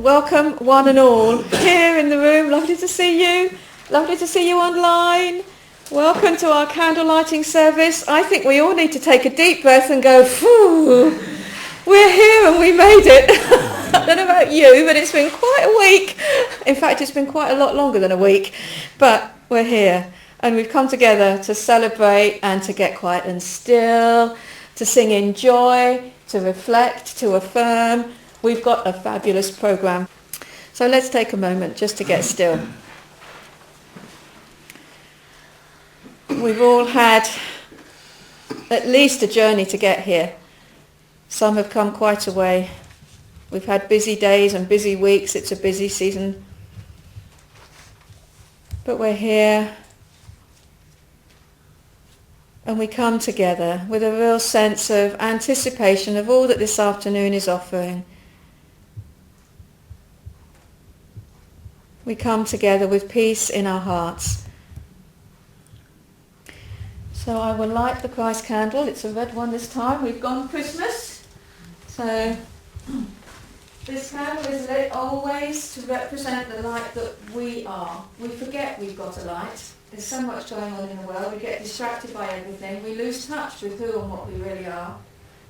welcome one and all here in the room. Lovely to see you. Lovely to see you online. Welcome to our candle lighting service. I think we all need to take a deep breath and go, phew, we're here and we made it. I don't know about you, but it's been quite a week. In fact, it's been quite a lot longer than a week, but we're here. And we've come together to celebrate and to get quiet and still, to sing in joy, to reflect, to affirm. We've got a fabulous programme. So let's take a moment just to get still. We've all had at least a journey to get here. Some have come quite a way. We've had busy days and busy weeks. It's a busy season. But we're here. And we come together with a real sense of anticipation of all that this afternoon is offering. We come together with peace in our hearts. So I will light the Christ candle. It's a red one this time. We've gone Christmas. So this candle is lit always to represent the light that we are. We forget we've got a light. There's so much going on in the world. We get distracted by everything. We lose touch with who and what we really are.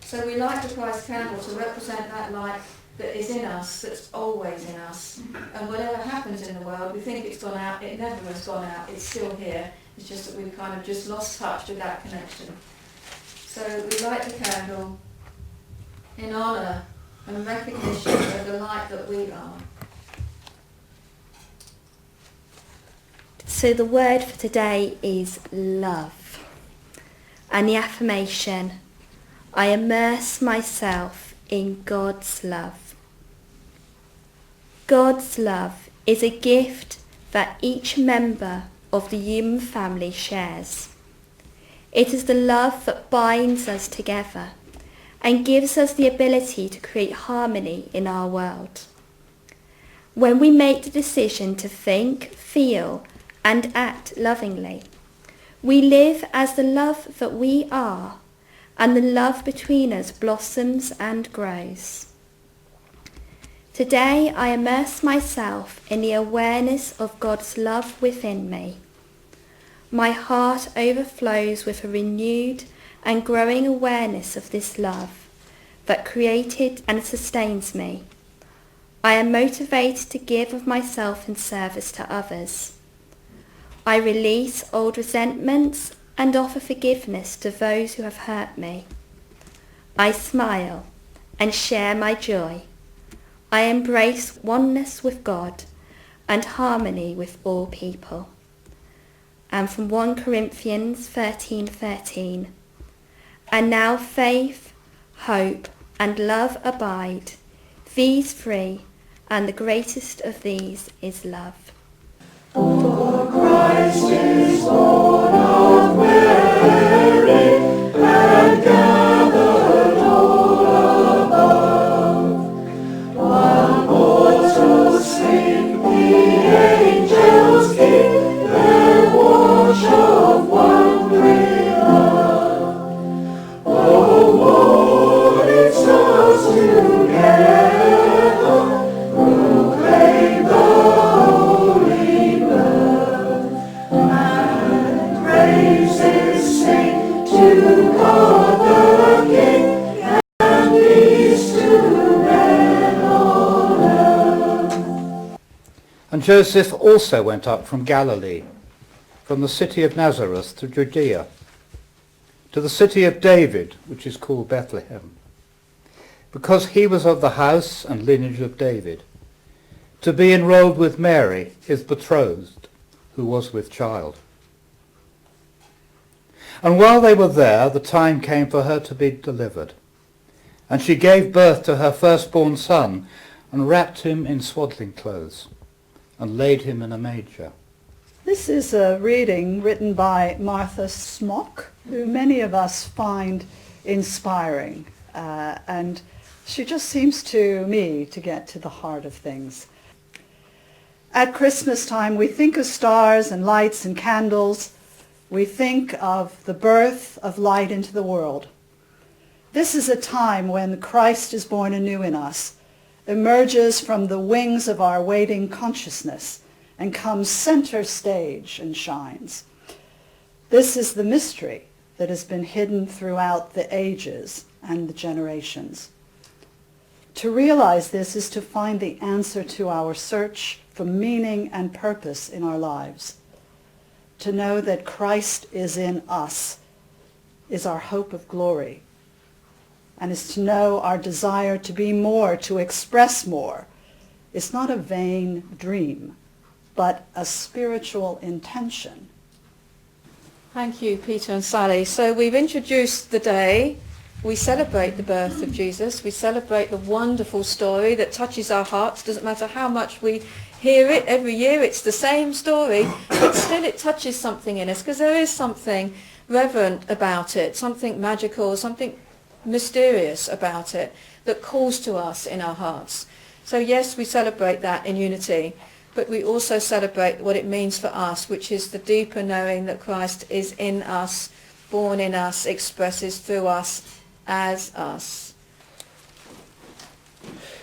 So we light the Christ candle to represent that light that is in us, that's always in us. And whatever happens in the world, we think it's gone out. It never has gone out. It's still here. It's just that we've kind of just lost touch with that connection. So we light the candle in honour and recognition of the light that we are. So the word for today is love. And the affirmation, I immerse myself in God's love. God's love is a gift that each member of the human family shares. It is the love that binds us together and gives us the ability to create harmony in our world. When we make the decision to think, feel, and act lovingly, we live as the love that we are, and the love between us blossoms and grows. Today I immerse myself in the awareness of God's love within me. My heart overflows with a renewed and growing awareness of this love that created and sustains me. I am motivated to give of myself in service to others. I release old resentments and offer forgiveness to those who have hurt me. I smile and share my joy. I embrace oneness with God and harmony with all people. And from 1 Corinthians 13:13, and now faith, hope, and love abide, these three, and the greatest of these is love. For Christ is born of Mary, and gathered all above. While mortals sing, the angels give their watch of wondering love. Oh, morning stars together proclaim the holy birth, and praises sing to God the King, and peace to men on earth. And Joseph also went up from Galilee, from the city of Nazareth to Judea, to the city of David, which is called Bethlehem, because he was of the house and lineage of David, to be enrolled with Mary, his betrothed, who was with child. And while they were there, the time came for her to be delivered. And she gave birth to her firstborn son, and wrapped him in swaddling clothes, and laid him in a manger. This is a reading written by Martha Smock, who many of us find inspiring. And she just seems to me to get to the heart of things. At Christmas time, we think of stars and lights and candles. We think of the birth of light into the world. This is a time when Christ is born anew in us, emerges from the wings of our waiting consciousness and comes center stage and shines. This is the mystery that has been hidden throughout the ages and the generations. To realize this is to find the answer to our search for meaning and purpose in our lives. To know that Christ is in us is our hope of glory, and is to know our desire to be more, to express more. It's not a vain dream, but a spiritual intention. Thank you, Peter and Sally. So we've introduced the day. We celebrate the birth of Jesus. We celebrate the wonderful story that touches our hearts. Doesn't matter how much we hear it every year, it's the same story, but still it touches something in us, because there is something reverent about it, something magical, something mysterious about it that calls to us in our hearts. So yes, we celebrate that in unity, but we also celebrate what it means for us, which is the deeper knowing that Christ is in us, born in us, expresses through us, as us.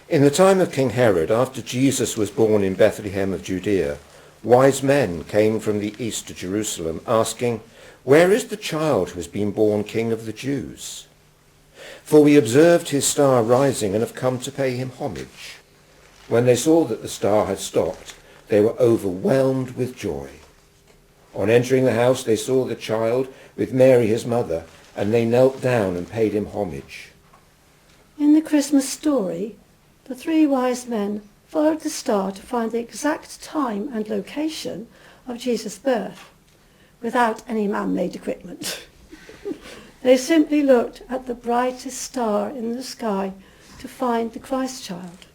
In the time of King Herod, after Jesus was born in Bethlehem of Judea, wise men came from the east to Jerusalem, asking, "Where is the child who has been born King of the Jews? For we observed his star rising and have come to pay him homage." When they saw that the star had stopped, they were overwhelmed with joy. On entering the house, they saw the child with Mary his mother, and they knelt down and paid him homage. In the Christmas story, the three wise men followed the star to find the exact time and location of Jesus' birth, without any man-made equipment. They simply looked at the brightest star in the sky to find the Christ child.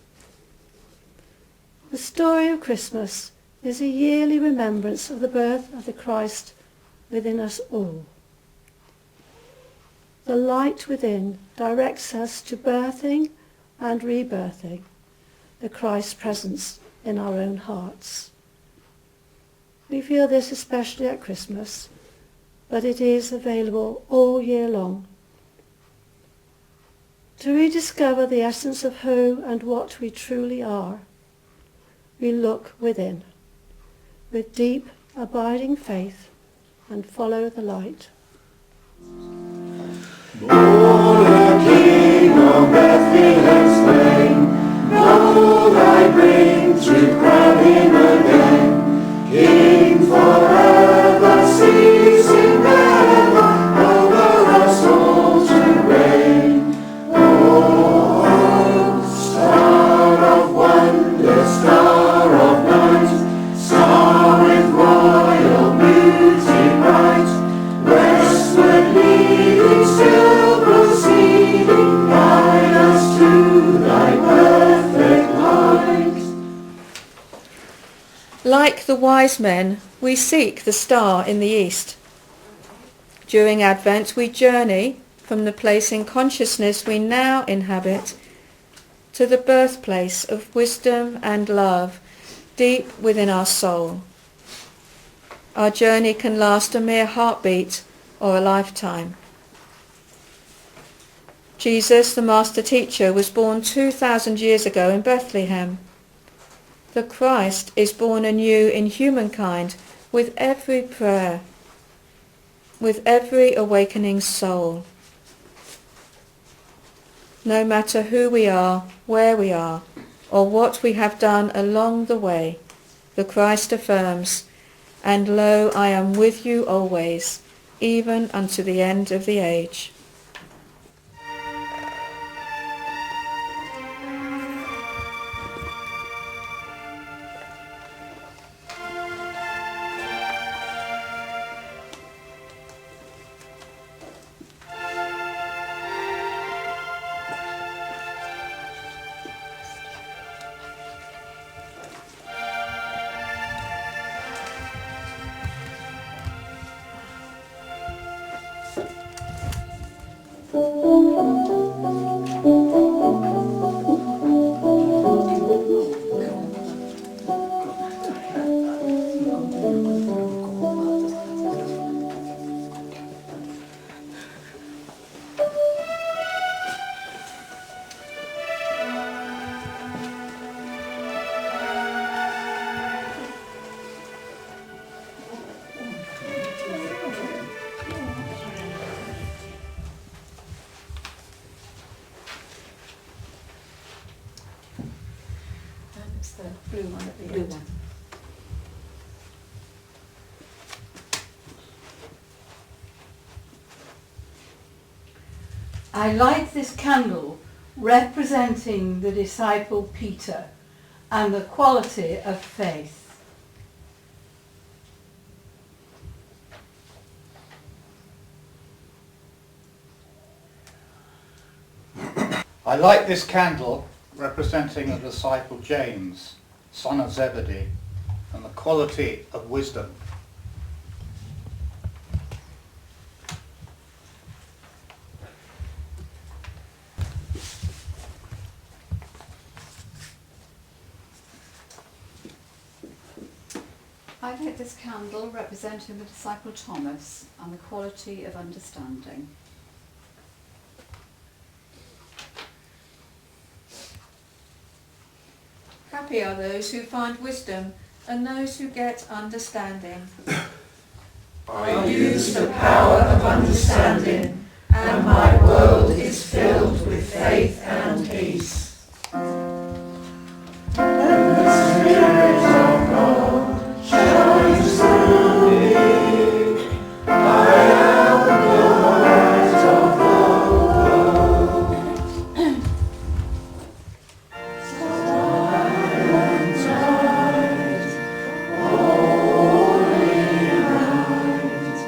The story of Christmas is a yearly remembrance of the birth of the Christ within us all. The light within directs us to birthing and rebirthing the Christ presence in our own hearts. We feel this especially at Christmas, but it is available all year long. To rediscover the essence of who and what we truly are, we look within, with deep, abiding faith, and follow the light. Born a King on Bethlehem's plain, know thy bring to crown him again. King forever, ceasing never, over us all to reign. Oh, star of wonder, star of night, star with royal beauty bright, westward leading, still proceeding, guide us to thy perfect light. Like the wise men, we seek the star in the east. During Advent, we journey from the place in consciousness we now inhabit to the birthplace of wisdom and love deep within our soul. Our journey can last a mere heartbeat or a lifetime. Jesus, the master teacher, was born 2,000 years ago in Bethlehem. The Christ is born anew in humankind with every prayer, with every awakening soul. No matter who we are, where we are, or what we have done along the way, the Christ affirms, "And lo, I am with you always, even unto the end of the age." the blue one at the Blue end. one. I light this candle representing the disciple Peter and the quality of faith. I light this candle representing the disciple James, son of Zebedee, and the quality of wisdom. I lit this candle representing the disciple Thomas and the quality of understanding. Happy are those who find wisdom and those who get understanding. I use the power of understanding, and my world is filled with faith and peace. And the Spirit of God shines through me. I am the light of the world. Silent night, holy night,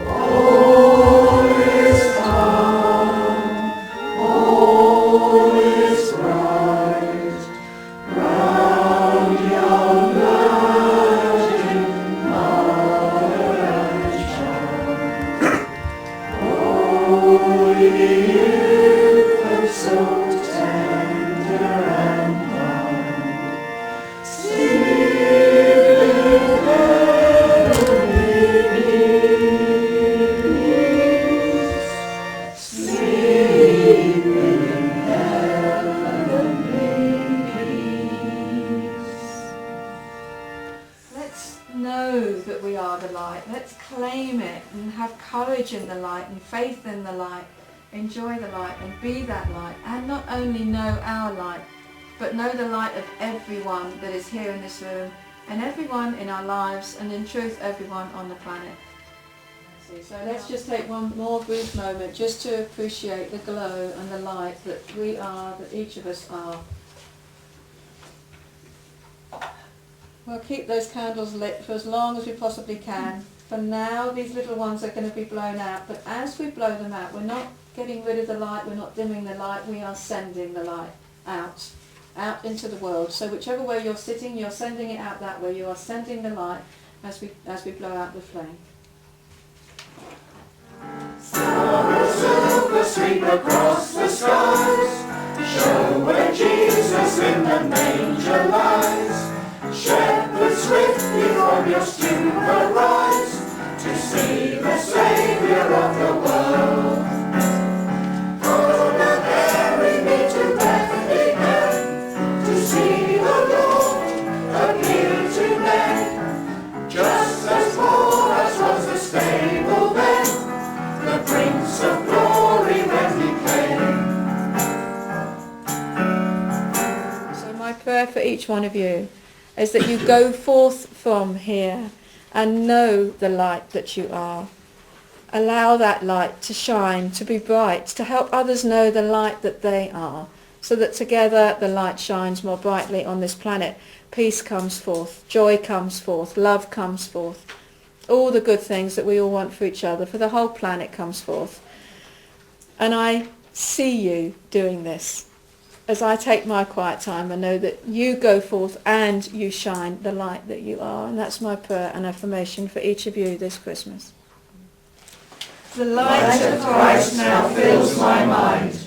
all is calm, all is bright, round young virgin mother and child. Holy infant, so tender and kind, sleep in heavenly peace, sleep in heavenly peace. Let's know that we are the light. Let's claim it and have courage in the light and faith in the light. Enjoy the light and be that light. And not only know our light, but know the light of everyone that is here in this room and everyone in our lives and in truth everyone on the planet. So let's just take one more brief moment just to appreciate the glow and the light that we are, that each of us are. We'll keep those candles lit for as long as we possibly can. For now, these little ones are going to be blown out, but as we blow them out, we're not getting rid of the light, we're not dimming the light, we are sending the light out into the world. So whichever way you're sitting, you're sending it out that way. You are sending the light as we blow out the flame. Stars silver sweep across the skies, show where Jesus in the manger lies. Shepherds swiftly from your stupor rise, to see the Saviour of the world. Follow Mary me to Bethlehem, to see the Lord appear to men. Just as poor as was the stable then, the Prince of Glory when he came. So my prayer for each one of you is that you go forth from here and know the light that you are. Allow that light to shine, to be bright, to help others know the light that they are, so that together the light shines more brightly on this planet. Peace comes forth, joy comes forth, love comes forth. All the good things that we all want for each other, for the whole planet comes forth. And I see you doing this. As I take my quiet time, I know that you go forth and you shine the light that you are. And that's my prayer and affirmation for each of you this Christmas. The light of Christ now fills my mind.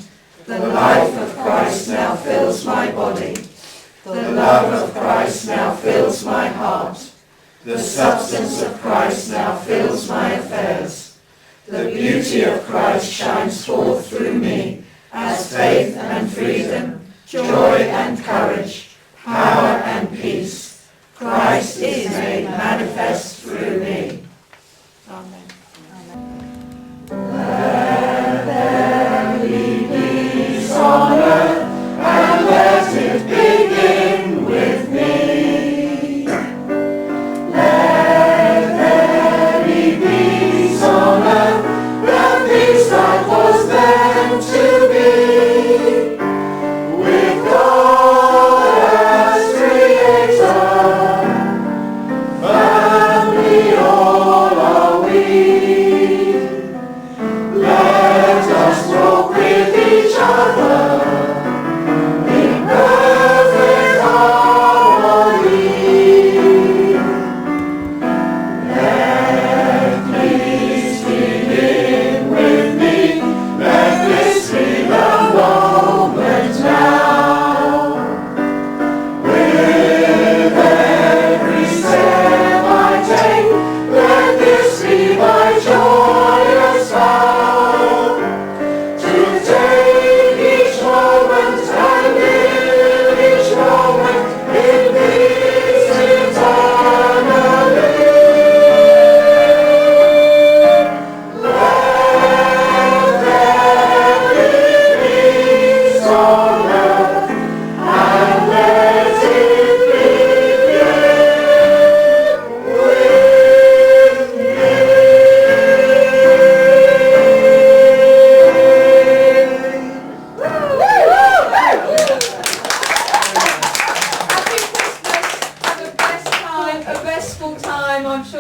The life of Christ now fills my body. The love of Christ now fills my heart. The substance of Christ now fills my affairs. The beauty of Christ shines forth through me as faith and freedom, joy and courage, power and peace. Christ is made manifest through me. Amen. Let there be peace on earth, and let it begin with me.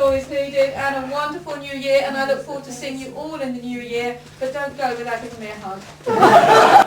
door is needed, and a wonderful new year, and I look forward to seeing you all in the new year, but don't go without giving me a hug.